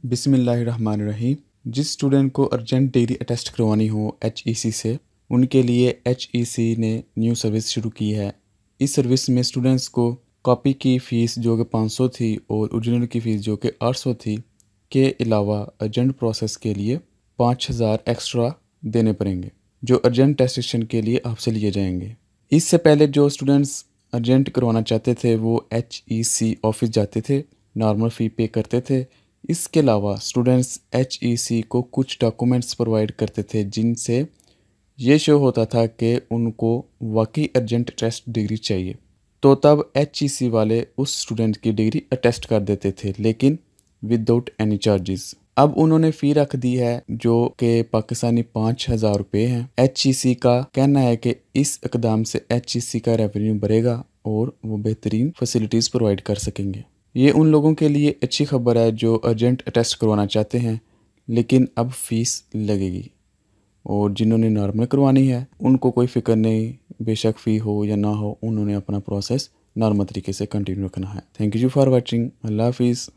बिस्मिल्लाहिर्रहमानिर्रहीम। जिस स्टूडेंट को अर्जेंट डिग्री अटेस्ट करवानी हो HEC से, उनके लिए HEC ने न्यू सर्विस शुरू की है। इस सर्विस में स्टूडेंट्स को कॉपी की फ़ीस जो कि 500 थी और ओरिजिनल की फ़ीस जो कि 800 थी के अलावा अर्जेंट प्रोसेस के लिए 5000 एक्स्ट्रा देने पड़ेंगे, जो अर्जेंट टेस्टेशन के लिए आपसे लिए जाएंगे। इससे पहले जो स्टूडेंट्स अर्जेंट करवाना चाहते थे वो HEC ऑफिस जाते थे, नॉर्मल फ़ी पे करते थे। इसके अलावा स्टूडेंट्स HEC को कुछ डॉक्यूमेंट्स प्रोवाइड करते थे जिनसे ये शो होता था कि उनको वाकई अर्जेंट टेस्ट डिग्री चाहिए, तो तब HEC वाले उस स्टूडेंट की डिग्री अटेस्ट कर देते थे, लेकिन विदाउट एनी चार्जेस। अब उन्होंने फ़ी रख दी है जो कि पाकिस्तानी 5000 रुपये हैं। HEC का कहना है कि इस इकदाम से HEC का रेवेन्यू बढ़ेगा और वो बेहतरीन फैसिलिटीज़ प्रोवाइड कर सकेंगे। ये उन लोगों के लिए अच्छी खबर है जो अर्जेंट टेस्ट करवाना चाहते हैं, लेकिन अब फ़ीस लगेगी, और जिन्होंने नॉर्मल करवानी है उनको कोई फ़िक्र नहीं, बेशक फ़ी हो या ना हो, उन्होंने अपना प्रोसेस नॉर्मल तरीके से कंटिन्यू रखना है। Thank you for watching. अल्लाह हाफिज़।